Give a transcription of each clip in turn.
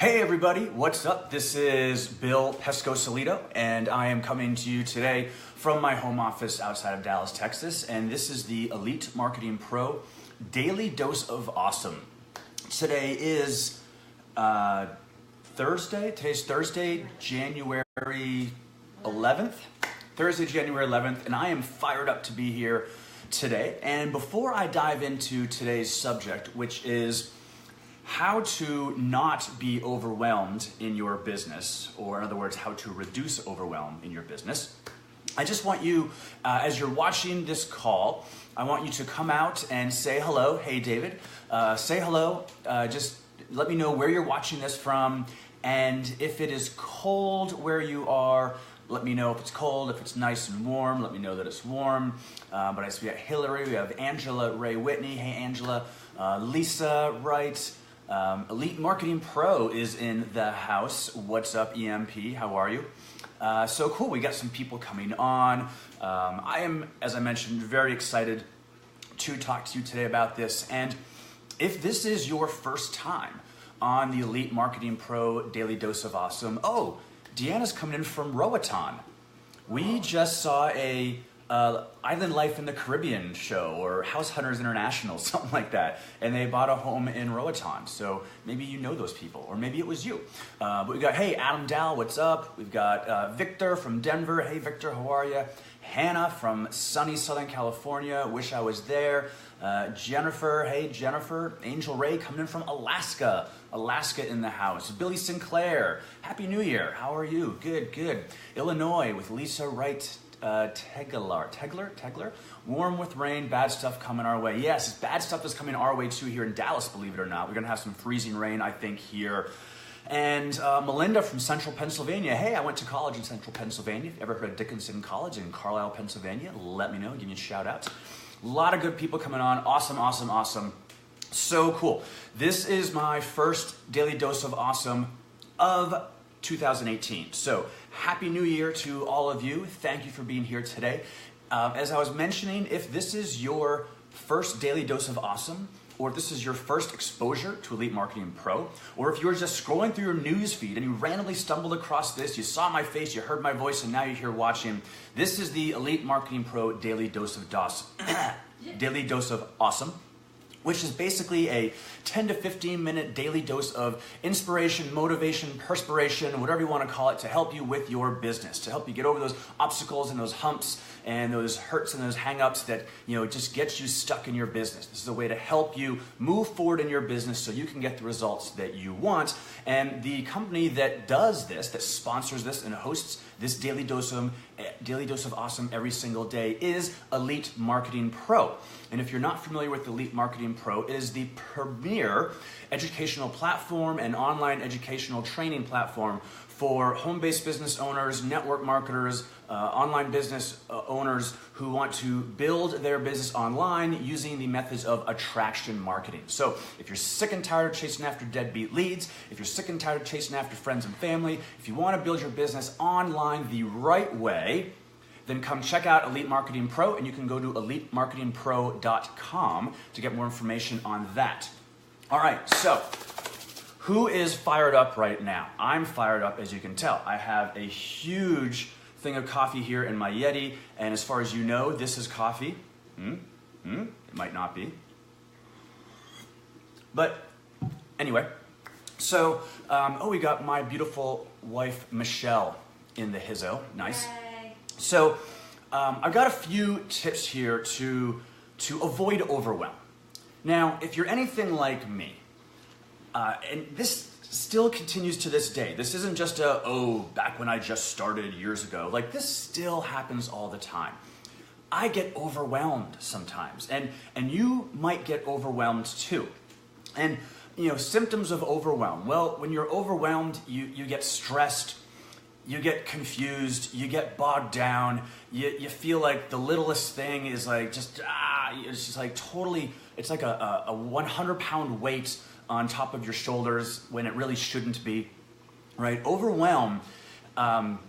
Hey everybody, what's up? This is Bill Pesco-Solito, and I am coming to you today from my home office outside of Dallas, Texas, and this is the Elite Marketing Pro Daily Dose of Awesome. Today is Thursday. Today's Thursday, January 11th. Thursday, January 11th, and I am fired up to be here today. And before I dive into today's subject, which is how to not be overwhelmed in your business, or in other words, how to reduce overwhelm in your business, I just want you, as you're watching this call, I want you to come out and say hello. Hey, David. Say hello. Just let me know where you're watching this from, and if it is cold where you are, let me know if it's cold. If it's nice and warm, let me know that it's warm. But I see we got Hillary, we have Angela Ray Whitney. Hey, Angela. Lisa Wright. Elite Marketing Pro is in the house. What's up, EMP? How are you? So cool, we got some people coming on. I am, as I mentioned, very excited to talk to you today about this. And if this is your first time on the Elite Marketing Pro Daily Dose of Awesome, oh, Deanna's coming in from Roatan. We just saw a Island Life in the Caribbean show, or House Hunters International, something like that, and they bought a home in Roatan. So maybe you know those people, or maybe it was you. But we got, hey, Adam Dow, what's up? We've got Victor from Denver. Hey, Victor, how are you? Hannah from sunny Southern California. Wish I was there. Jennifer, hey, Jennifer. Angel Ray coming in from Alaska. Alaska in the house. Billy Sinclair, Happy New Year. How are you? Good, good. Illinois with Lisa Wright. Tegler, warm with rain, bad stuff coming our way. Yes, bad stuff is coming our way too here in Dallas, believe it or not. We're gonna have some freezing rain, I think, here. And Melinda from Central Pennsylvania. Hey, I went to college in Central Pennsylvania. If you ever heard of Dickinson College in Carlisle, Pennsylvania, let me know, give me a shout out. A lot of good people coming on, awesome, awesome, awesome. So cool. This is my first Daily Dose of Awesome of 2018. So Happy New Year to all of you. Thank you for being here today. As I was mentioning, if this is your first Daily Dose of Awesome, or if this is your first exposure to Elite Marketing Pro, or if you were just scrolling through your news feed and you randomly stumbled across this, you saw my face, you heard my voice, and now you're here watching, this is the Elite Marketing Pro Daily Dose of Daily Dose of Awesome, which is basically a 10 to 15 minute daily dose of inspiration, motivation, perspiration, whatever you want to call it, to help you with your business, to help you get over those obstacles and those humps and those hurts and those hang-ups that, you know, just get you stuck in your business. This is a way to help you move forward in your business so you can get the results that you want. And the company that does this, that sponsors this and hosts this Daily Dose of Awesome every single day, is Elite Marketing Pro. And if you're not familiar with Elite Marketing Pro, it is the premier educational platform and online educational training platform for home-based business owners, network marketers, online business owners who want to build their business online using the methods of attraction marketing. So if you're sick and tired of chasing after deadbeat leads, if you're sick and tired of chasing after friends and family, if you want to build your business online the right way, then come check out Elite Marketing Pro, and you can go to elitemarketingpro.com to get more information on that. All right, so who is fired up right now? I'm fired up, as you can tell. I have a huge thing of coffee here in my Yeti, and as far as you know, this is coffee. It might not be. But anyway, so, we got my beautiful wife, Michelle, in the hizzo. Nice. Yay. So I've got a few tips here to avoid overwhelm. Now, if you're anything like me, and this still continues to this day. This isn't just back when I just started years ago. Like, this still happens all the time. I get overwhelmed sometimes, and you might get overwhelmed too. And, you know, symptoms of overwhelm. Well, when you're overwhelmed, you get stressed, you get confused, you get bogged down, you feel like the littlest thing is like just, it's just like totally, it's like a 100-pound weight on top of your shoulders when it really shouldn't be, right? Overwhelm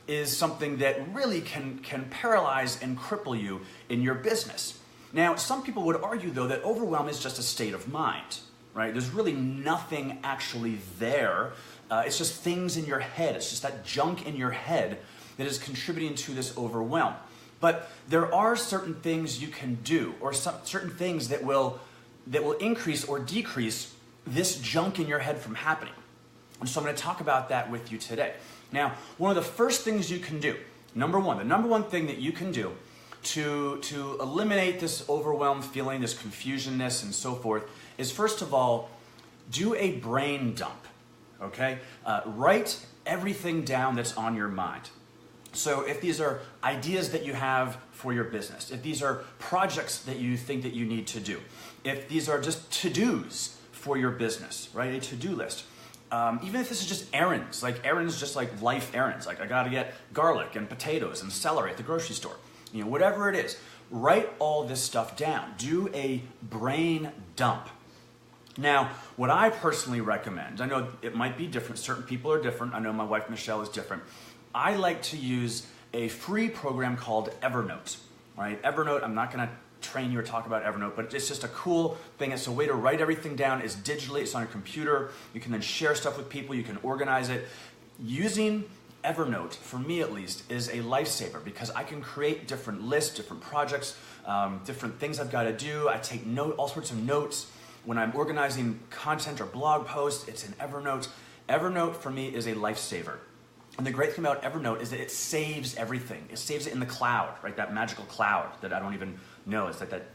is something that really can paralyze and cripple you in your business. Now, some people would argue, though, that overwhelm is just a state of mind, right? There's really nothing actually there It's just things in your head. It's just that junk in your head that is contributing to this overwhelm. But there are certain things you can do, or certain things that will increase or decrease this junk in your head from happening. And so I'm going to talk about that with you today. Now, one of the first things you can do, the number one thing that you can do to eliminate this overwhelmed feeling, this confusionness and so forth, is first of all, do a brain dump, okay? Write everything down that's on your mind. So if these are ideas that you have for your business, if these are projects that you think that you need to do, if these are just to-dos for your business, right, a to-do list, even if this is just errands, just like life errands, like I gotta get garlic and potatoes and celery at the grocery store, whatever it is, write all this stuff down. Do a brain dump. Now, what I personally recommend, I know it might be different, certain people are different, I know my wife Michelle is different. I like to use a free program called Evernote, right? Evernote, I'm not gonna train you or talk about Evernote, but it's just a cool thing. It's a way to write everything down. It's digitally, it's on your computer. You can then share stuff with people, you can organize it. Using Evernote, for me at least, is a lifesaver because I can create different lists, different projects, different things I've gotta do. I take all sorts of notes. When I'm organizing content or blog posts, it's in Evernote. Evernote for me is a lifesaver. And the great thing about Evernote is that it saves everything. It saves it in the cloud, right? That magical cloud that I don't even know. It's like that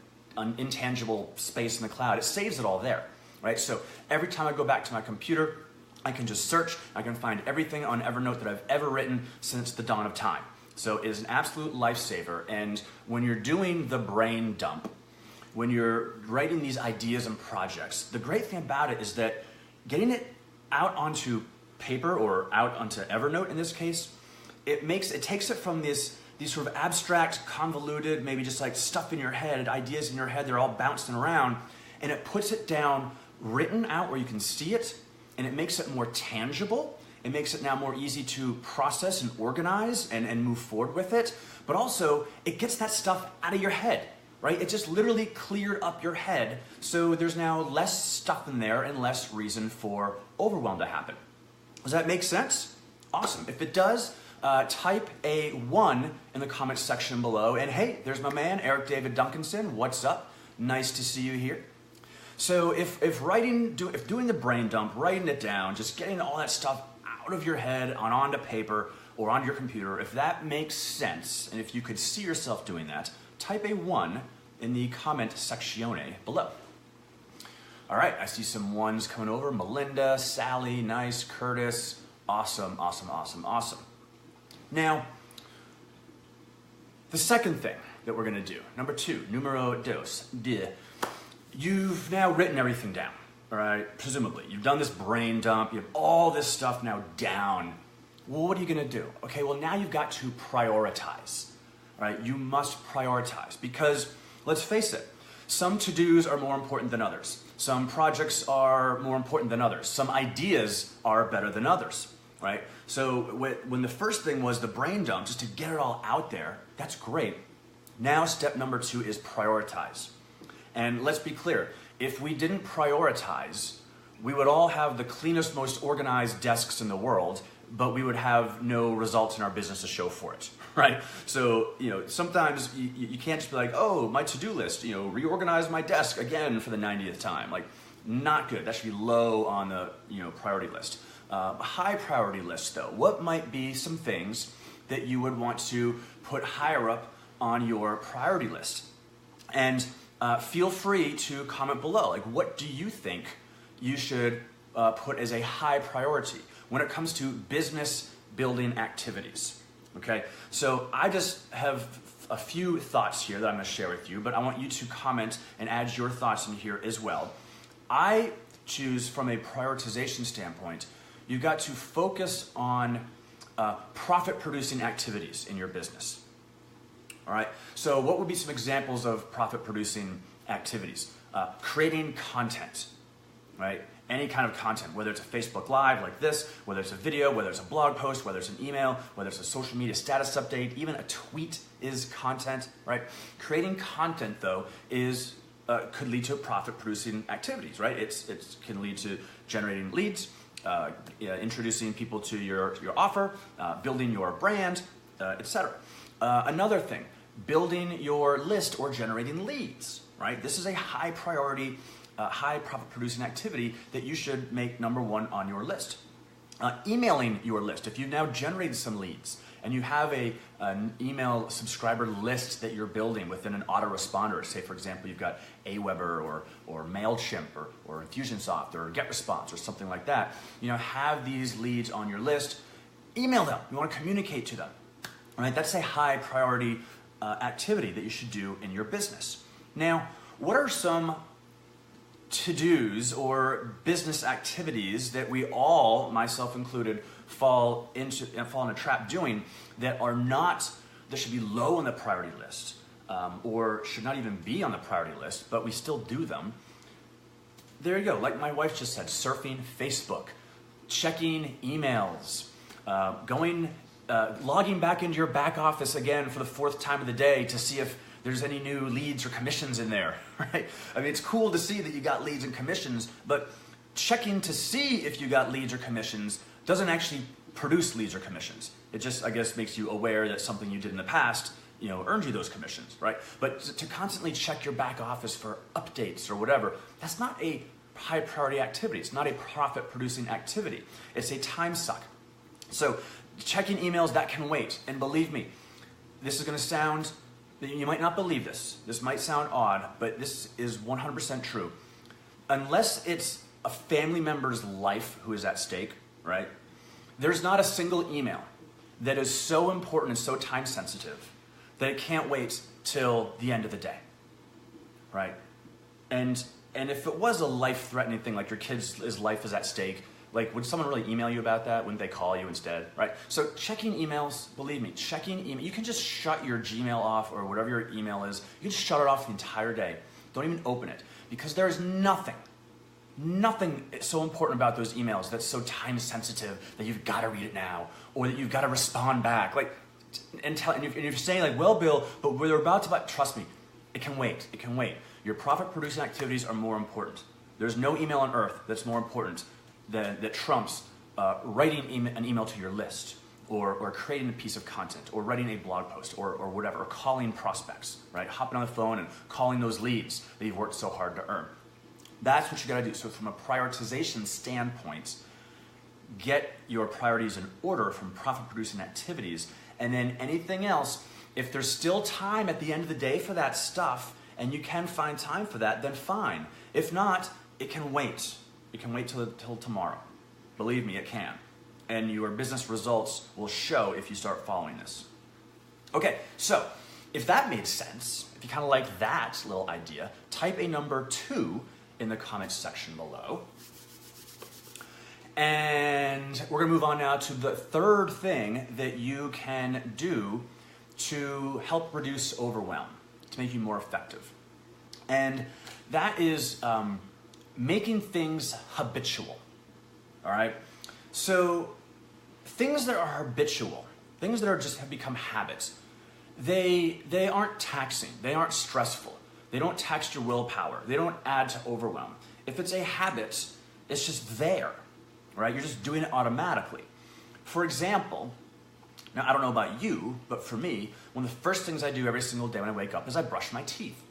intangible space in the cloud. It saves it all there, right? So every time I go back to my computer, I can just search. I can find everything on Evernote that I've ever written since the dawn of time. So it is an absolute lifesaver. And when you're doing the brain dump, when you're writing these ideas and projects, the great thing about it is that getting it out onto paper or out onto Evernote in this case, it takes it from these sort of abstract, convoluted, maybe just like stuff in your head, ideas in your head, they're all bouncing around, and it puts it down written out where you can see it, and it makes it more tangible. It makes it now more easy to process and organize and move forward with it, but also it gets that stuff out of your head, right? It just literally cleared up your head, so there's now less stuff in there and less reason for overwhelm to happen. Does that make sense? Awesome. If it does, type a 1 in the comments section below. And hey, there's my man, Eric David Duncanson. What's up? Nice to see you here. So if doing the brain dump, writing it down, just getting all that stuff out of your head and onto paper or onto your computer, if that makes sense, and if you could see yourself doing that, type a 1 in the comment sectione below. All right, I see some ones coming over. Melinda, Sally, nice, Curtis, awesome, awesome, awesome, awesome. Now, the second thing that we're gonna do, number 2, numero dos, you've now written everything down, all right, presumably. You've done this brain dump, you have all this stuff now down. Well, what are you gonna do? Okay, well now you've got to prioritize, all right? You must prioritize because, let's face it, some to-dos are more important than others. Some projects are more important than others. Some ideas are better than others, right? So when the first thing was the brain dump, just to get it all out there, that's great. Now step number 2 is prioritize. And let's be clear, if we didn't prioritize, we would all have the cleanest, most organized desks in the world, but we would have no results in our business to show for it, right? So, sometimes you can't just be like, oh, my to-do list, reorganize my desk again for the 90th time. Like, not good. That should be low on the, priority list. High priority list, though. What might be some things that you would want to put higher up on your priority list? And feel free to comment below. Like, what do you think you should put as a high priority when it comes to business building activities? Okay, so I just have a few thoughts here that I'm going to share with you, but I want you to comment and add your thoughts in here as well. I choose from a prioritization standpoint, you've got to focus on profit-producing activities in your business. All right, so what would be some examples of profit-producing activities? Creating content, right? Any kind of content, whether it's a Facebook Live like this, whether it's a video, whether it's a blog post, whether it's an email, whether it's a social media status update, even a tweet is content, right? Creating content, though, could lead to profit-producing activities, right? It can lead to generating leads, introducing people to your offer, building your brand, etc. Another thing, building your list or generating leads, right? This is a high priority, high profit producing activity that you should make number one on your list. Emailing your list. If you've now generated some leads and you have an email subscriber list that you're building within an autoresponder, say for example you've got Aweber or MailChimp or Infusionsoft or GetResponse or something like that, have these leads on your list, email them. You want to communicate to them. Right? That's a high priority activity that you should do in your business. Now, what are some to-dos or business activities that we all, myself included, fall in a trap doing that should be low on the priority list or should not even be on the priority list, but we still do them? There you go. Like my wife just said, surfing Facebook, checking emails, logging back into your back office again for the fourth time of the day to see if there's any new leads or commissions in there, right? I mean, it's cool to see that you got leads and commissions, but checking to see if you got leads or commissions doesn't actually produce leads or commissions. It just, I guess, makes you aware that something you did in the past, earned you those commissions, right? But to constantly check your back office for updates or whatever, that's not a high priority activity. It's not a profit producing activity. It's a time suck. So checking emails, that can wait. And believe me, this is going to sound, you might not believe this. This might sound odd, but this is 100% true. Unless it's a family member's life who is at stake, right? There's not a single email that is so important and so time sensitive that it can't wait till the end of the day, right? And if it was a life-threatening thing, like your kid's life is at stake, like, would someone really email you about that? Wouldn't they call you instead, right? So checking emails, believe me, checking email, you can just shut your Gmail off or whatever your email is. You can just shut it off the entire day. Don't even open it, because there is nothing so important about those emails that's so time sensitive that you've got to read it now or that you've got to respond back. Like, and if you're saying like, well, Bill, but we're about to buy, trust me, it can wait. It can wait. Your profit producing activities are more important. There's no email on earth that's more important that trumps writing an email to your list, or creating a piece of content, or writing a blog post, or whatever, or calling prospects, right? Hopping on the phone and calling those leads that you've worked so hard to earn. That's what you got to do. So from a prioritization standpoint, get your priorities in order from profit-producing activities, and then anything else, if there's still time at the end of the day for that stuff, and you can find time for that, then fine. If not, it can wait. It can wait till tomorrow. Believe me, it can. And your business results will show if you start following this. Okay, so if that made sense, if you kind of like that little idea, type a number 2 in the comments section below. And we're going to move on now to the third thing that you can do to help reduce overwhelm, to make you more effective. And that is making things habitual, all right? So things that are habitual, things that are just have become habits, they aren't taxing, they aren't stressful, they don't tax your willpower, they don't add to overwhelm. If it's a habit, it's just there, right? You're just doing it automatically. For example, now I don't know about you, but for me, one of the first things I do every single day when I wake up is I brush my teeth,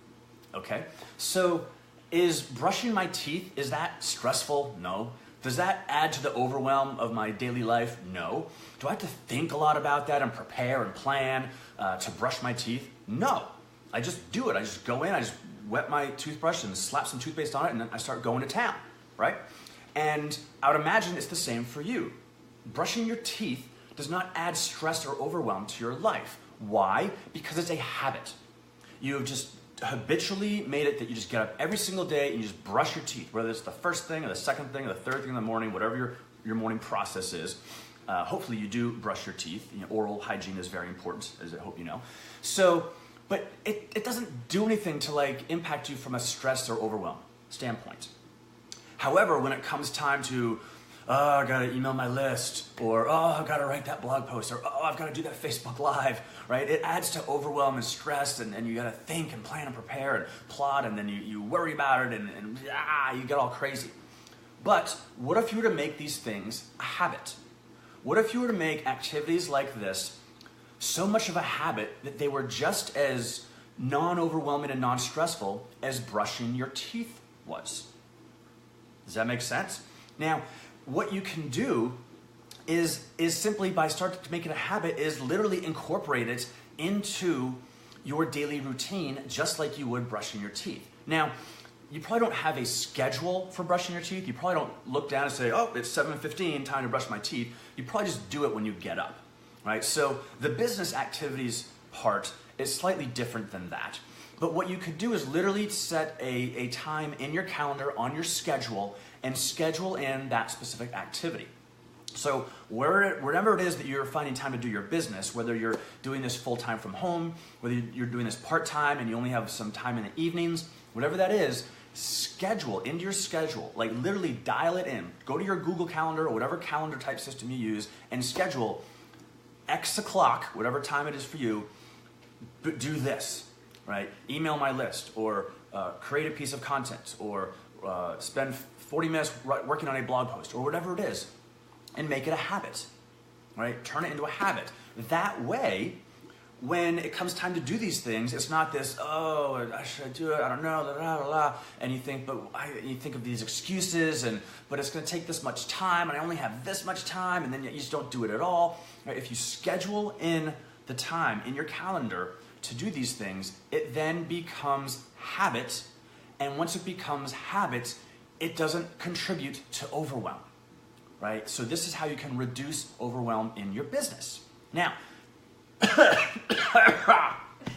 okay? So is brushing my teeth, is that stressful? No. Does that add to the overwhelm of my daily life? No. Do I have to think a lot about that and prepare and plan to brush my teeth? No. I just do it. I just go in, I just wet my toothbrush and slap some toothpaste on it, and then I start going to town, right? And I would imagine it's the same for you. Brushing your teeth does not add stress or overwhelm to your life. Why? Because it's a habit. You've just habitually made it that you just get up every single day and you just brush your teeth, whether it's the first thing or the second thing or the third thing in the morning, whatever your morning process is. Hopefully you do brush your teeth. Oral hygiene is very important, as I hope you know. So, but it doesn't do anything to impact you from a stress or overwhelm standpoint. However, when it comes time to, I gotta email my list, or I've gotta write that blog post, or I've gotta do that Facebook Live, right? It adds to overwhelm and stress, and you gotta think and plan and prepare and plot, and then you worry about it, and you get all crazy. But what if you were to make these things a habit? What if you were to make activities like this so much of a habit that they were just as non-overwhelming and non-stressful as brushing your teeth was? Does that make sense? Now, what you can do is simply by starting to make it a habit is literally incorporate it into your daily routine just like you would brushing your teeth. Now, you probably don't have a schedule for brushing your teeth. You probably don't look down and say, oh, it's 7:15, time to brush my teeth. You probably just do it when you get up, right? So the business activities part is slightly different than that. But what you could do is literally set a time in your calendar on your schedule and schedule in that specific activity. So wherever it is that you're finding time to do your business, whether you're doing this full-time from home, whether you're doing this part-time and you only have some time in the evenings, whatever that is, schedule into your schedule, like literally dial it in. Go to your Google Calendar or whatever calendar type system you use and schedule X o'clock, whatever time it is for you, do this, right? Email my list or create a piece of content or spend 40 minutes working on a blog post or whatever it is and make it a habit, right? Turn it into a habit. That way, when it comes time to do these things, it's not this, oh, should I do it? I don't know, blah, blah, blah. And you think, you think of these excuses, but it's going to take this much time, and I only have this much time, and then you just don't do it at all. Right? If you schedule in the time in your calendar to do these things, it then becomes habit, and once it becomes habit, it doesn't contribute to overwhelm, right? So this is how you can reduce overwhelm in your business. Now,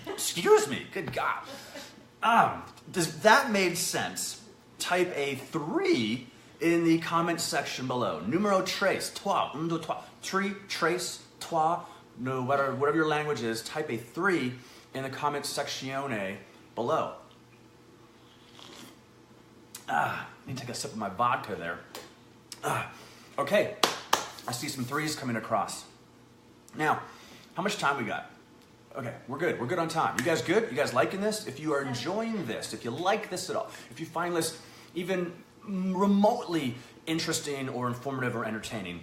excuse me, good God. Does that make sense? Type a 3 in the comment section below. Numero tres, trois, un, deux, trois. Tres, trois, no, whatever your language is, type a 3 in the comment section below. I need to take a sip of my vodka there. Okay, I see some 3s coming across. Now, how much time we got? Okay, we're good. We're good on time. You guys good? You guys liking this? If you are enjoying this, if you like this at all, if you find this even remotely interesting or informative or entertaining,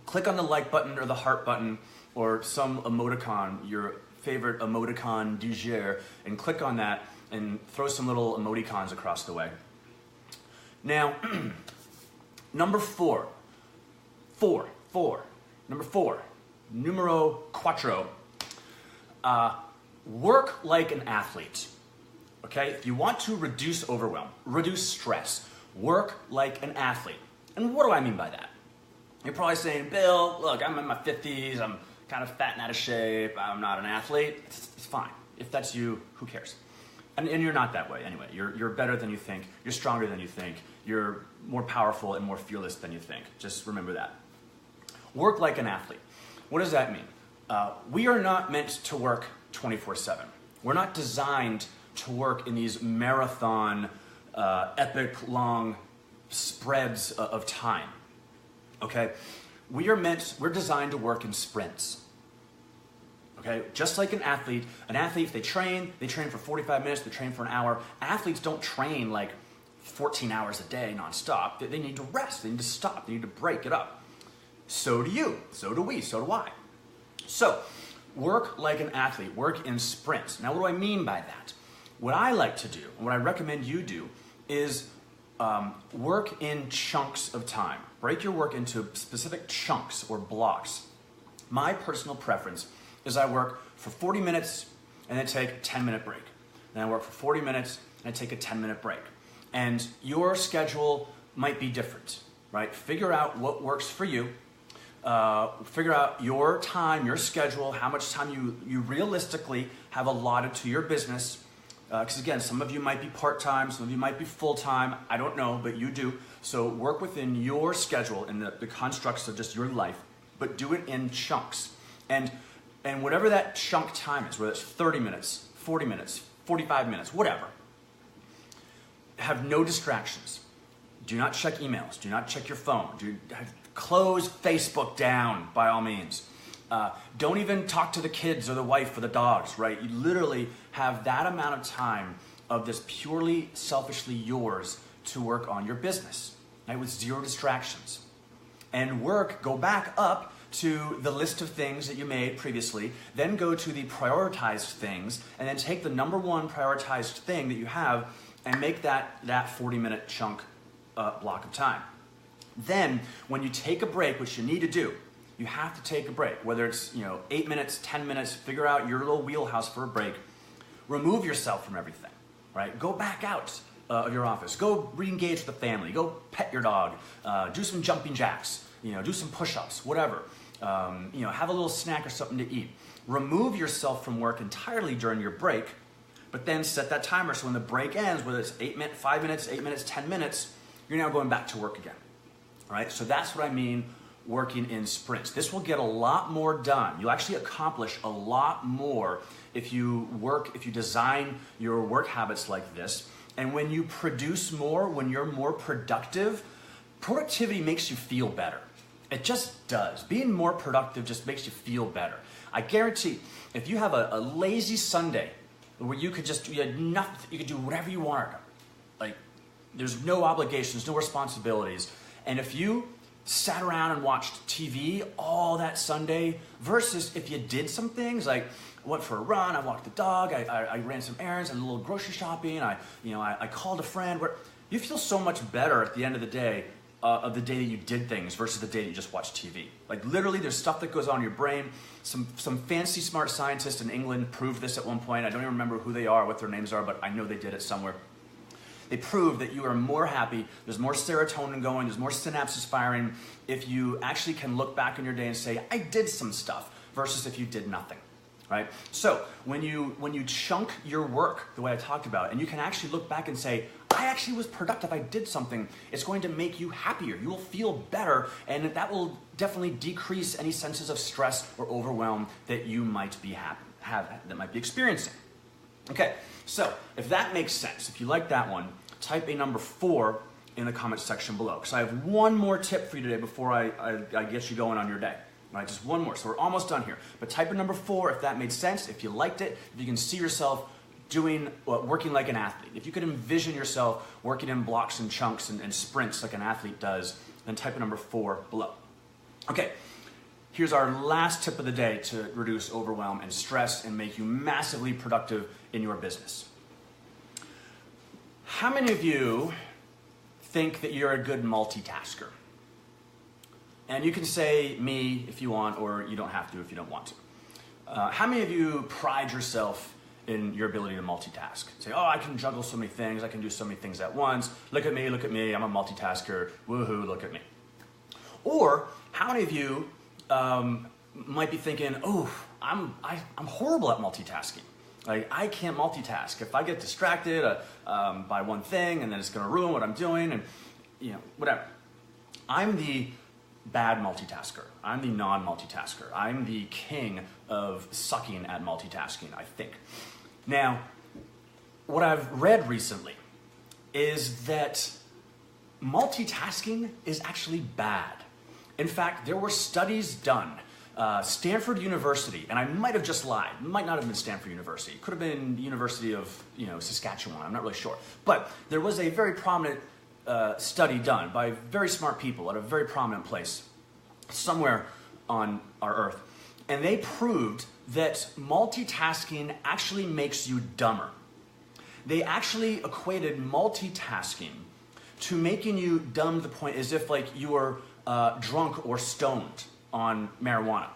click on the like button or the heart button or some emoticon, your favorite emoticon du jour, and click on that and throw some little emoticons across the way. Now, number 4. Number 4. Numero cuatro. Work like an athlete. Okay? If you want to reduce overwhelm, reduce stress, work like an athlete. And what do I mean by that? You're probably saying, Bill, look, I'm in my 50s, I'm kind of fat and out of shape, I'm not an athlete. It's fine. If that's you, who cares? And you're not that way anyway. You're better than you think. You're stronger than you think. You're more powerful and more fearless than you think. Just remember that. Work like an athlete. What does that mean? We are not meant to work 24/7. We're not designed to work in these marathon, epic long spreads of time. Okay? We're designed to work in sprints. Okay? Just like an athlete, if they train for 45 minutes, they train for an hour. Athletes don't train like 14 hours a day nonstop. They need to rest, they need to stop, they need to break it up. So do you, so do we, so do I. So, work like an athlete, work in sprints. Now, what do I mean by that? What I like to do, and what I recommend you do, is work in chunks of time. Break your work into specific chunks or blocks. My personal preference is I work for 40 minutes and then take a 10-minute break. Then I work for 40 minutes and I take a 10-minute break. And your schedule might be different, right? Figure out what works for you. Figure out your time, your schedule, how much time you realistically have allotted to your business. Because again, some of you might be part-time, some of you might be full-time, I don't know, but you do. So work within your schedule and the constructs of just your life, but do it in chunks. And whatever that chunk time is, whether it's 30 minutes, 40 minutes, 45 minutes, whatever, have no distractions. Do not check emails. Do not check your phone. Close Facebook down, by all means. Don't even talk to the kids or the wife or the dogs, right? You literally have that amount of time of this purely selfishly yours to work on your business. right, with 0 distractions. And work, go back up to the list of things that you made previously, then go to the prioritized things, and then take the number 1 prioritized thing that you have and make that 40-minute chunk block of time. Then, when you take a break, which you need to do, you have to take a break, whether it's 8 minutes, 10 minutes, figure out your little wheelhouse for a break. Remove yourself from everything, right? Go back out of your office. Go re-engage with the family. Go pet your dog. Do some jumping jacks. Do some push-ups, whatever. Have a little snack or something to eat. Remove yourself from work entirely during your break, but then set that timer so when the break ends, whether it's 5 minutes, 8 minutes, 10 minutes, you're now going back to work again. All right? So that's what I mean working in sprints. This will get a lot more done. You'll actually accomplish a lot more if you design your work habits like this. And when you produce more, when you're more productive, productivity makes you feel better. It just does. Being more productive just makes you feel better. I guarantee if you have a lazy Sunday where you could do whatever you want, like there's no obligations, no responsibilities, and if you sat around and watched TV all that Sunday versus if you did some things like I went for a run, I walked the dog, I ran some errands, I did a little grocery shopping, I called a friend, where you feel so much better at the end of the day that you did things versus the day that you just watched TV. Like literally there's stuff that goes on in your brain. Some fancy smart scientists in England proved this at one point. I don't even remember who they are, what their names are, but I know they did it somewhere. They proved that you are more happy, there's more serotonin going, there's more synapses firing if you actually can look back on your day and say, I did some stuff, versus if you did nothing. Right? So when you chunk your work the way I talked about, and you can actually look back and say, I actually was productive, I did something, it's going to make you happier. You will feel better, and that will definitely decrease any senses of stress or overwhelm that you might be experiencing. Okay, so if that makes sense, if you like that one, type a number 4 in the comments section below. Because I have one more tip for you today before I get you going on your day. Right, just one more. So we're almost done here. But type in number 4 if that made sense, if you liked it, if you can see yourself working like an athlete. If you could envision yourself working in blocks and chunks and sprints like an athlete does, then type in number 4 below. Okay, here's our last tip of the day to reduce overwhelm and stress and make you massively productive in your business. How many of you think that you're a good multitasker? And you can say me if you want, or you don't have to if you don't want to. How many of you pride yourself in your ability to multitask? Say, oh, I can juggle so many things, I can do so many things at once. Look at me, I'm a multitasker. Woohoo, look at me. Or how many of you might be thinking, oh, I'm horrible at multitasking. Like, I can't multitask. If I get distracted by one thing, and then it's going to ruin what I'm doing, and whatever. I'm the bad multitasker. I'm the non-multitasker. I'm the king of sucking at multitasking, I think. Now, what I've read recently is that multitasking is actually bad. In fact, there were studies done. Stanford University, and I might have just lied. It might not have been Stanford University. It could have been University of Saskatchewan. I'm not really sure. But there was a very prominent study done by very smart people at a very prominent place somewhere on our earth. And they proved that multitasking actually makes you dumber. They actually equated multitasking to making you dumb to the point as if like you were drunk or stoned on marijuana,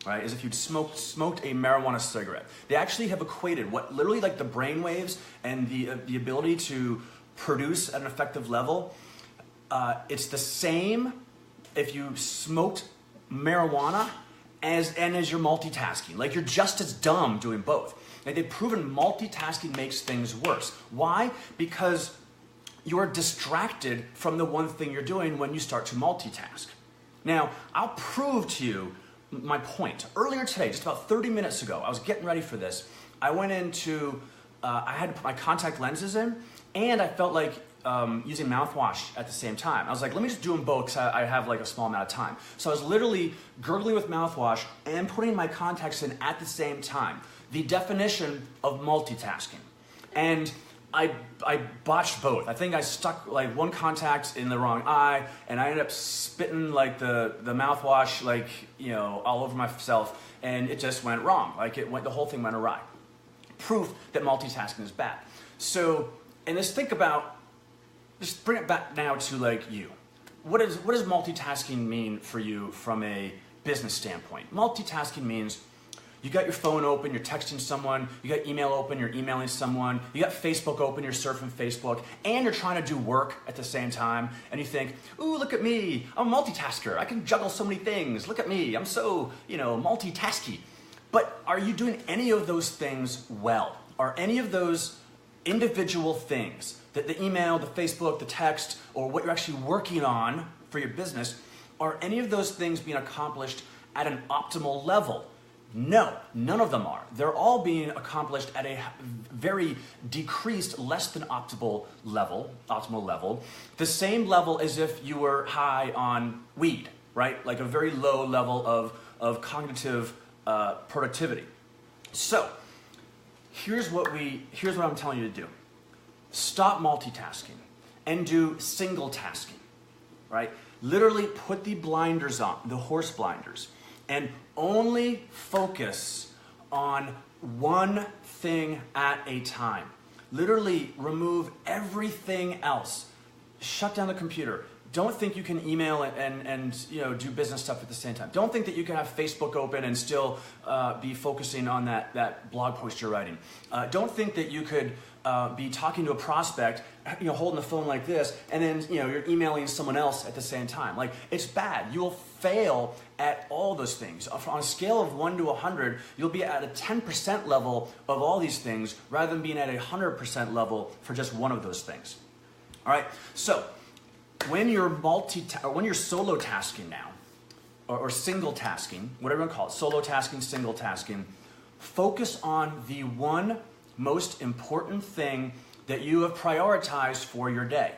right? As if you'd smoked a marijuana cigarette. They actually have equated what literally like the brain waves and the ability to produce at an effective level. It's the same if you smoked marijuana as you're multitasking. Like you're just as dumb doing both. Like they've proven multitasking makes things worse. Why? Because you're distracted from the one thing you're doing when you start to multitask. Now, I'll prove to you my point. Earlier today, just about 30 minutes ago, I was getting ready for this. I went into, I had my contact lenses in, and I felt like using mouthwash at the same time. I was like, let me just do them both because I have like a small amount of time. So I was literally gurgling with mouthwash and putting my contacts in at the same time. The definition of multitasking. And I botched both. I think I stuck like one contact in the wrong eye, and I ended up spitting like the mouthwash like, you know, all over myself, and it just went wrong. Like the whole thing went awry. Proof that multitasking is bad. So, and just think about, just bring it back now to like you. What does multitasking mean for you from a business standpoint? Multitasking means you got your phone open, you're texting someone, you got email open, you're emailing someone, you got Facebook open, you're surfing Facebook, and you're trying to do work at the same time, and you think, ooh, look at me, I'm a multitasker, I can juggle so many things, look at me, I'm so, you know, multitasky. But are you doing any of those things well? Are any of those individual things, the email, the Facebook, the text, or what you're actually working on for your business, are any of those things being accomplished at an optimal level? No, none of them are. They're all being accomplished at a very decreased, less than optimal level, the same level as if you were high on weed, right? Like a very low level of cognitive productivity. So, here's what I'm telling you to do. Stop multitasking and do single tasking, right? Literally put the blinders on, the horse blinders, and only focus on one thing at a time. Literally remove everything else. Shut down the computer. Don't think you can email and you know, do business stuff at the same time. Don't think that you can have Facebook open and still be focusing on that blog post you're writing. Don't think that you could be talking to a prospect, you know, holding the phone like this, and then, you know, you're emailing someone else at the same time. Like, it's bad. You will fail at all those things. On a scale of 1 to 100, you'll be at a 10% level of all these things rather than being at a 100% level for just one of those things. All right. So when you're when you're solo tasking now, or single tasking, whatever you want to call it, solo tasking, single tasking, focus on the one most important thing that you have prioritized for your day,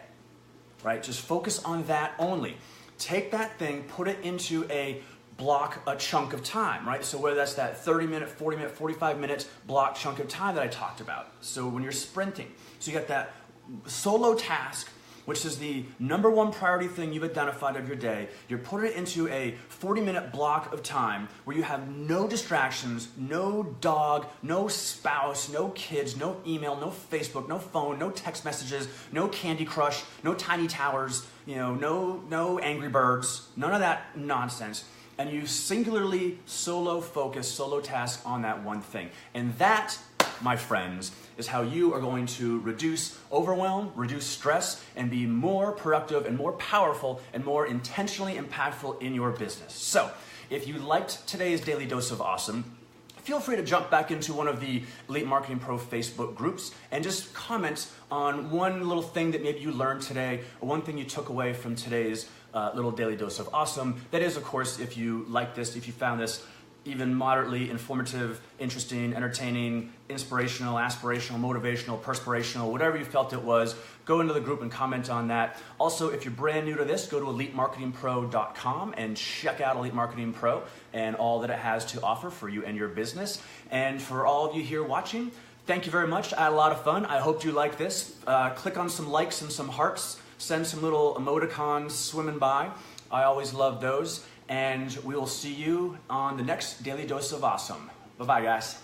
right? Just focus on that only. Take that thing, put it into a block, a chunk of time, right? So whether that's that 30-minute, 40-minute, 45-minute block chunk of time that I talked about. So when you're sprinting, so you got that solo task, which is the number one priority thing you've identified of your day. You're putting it into a 40-minute block of time where you have no distractions, no dog, no spouse, no kids, no email, no Facebook, no phone, no text messages, no Candy Crush, no Tiny Towers, you know, no Angry Birds, none of that nonsense. And you singularly solo focus, solo task on that one thing. And that, my friends, is how you are going to reduce overwhelm, reduce stress, and be more productive and more powerful and more intentionally impactful in your business. So, if you liked today's Daily Dose of Awesome, feel free to jump back into one of the Elite Marketing Pro Facebook groups and just comment on one little thing that maybe you learned today, or one thing you took away from today's little Daily Dose of Awesome. That is, of course, if you like this, if you found this even moderately informative, interesting, entertaining, inspirational, aspirational, motivational, perspirational, whatever you felt it was, go into the group and comment on that. Also, if you're brand new to this, go to elitemarketingpro.com and check out Elite Marketing Pro and all that it has to offer for you and your business. And for all of you here watching, thank you very much. I had a lot of fun. I hope you like this. Click on some likes and some hearts. Send some little emoticons swimming by. I always love those. And we will see you on the next Daily Dose of Awesome. Bye-bye, guys.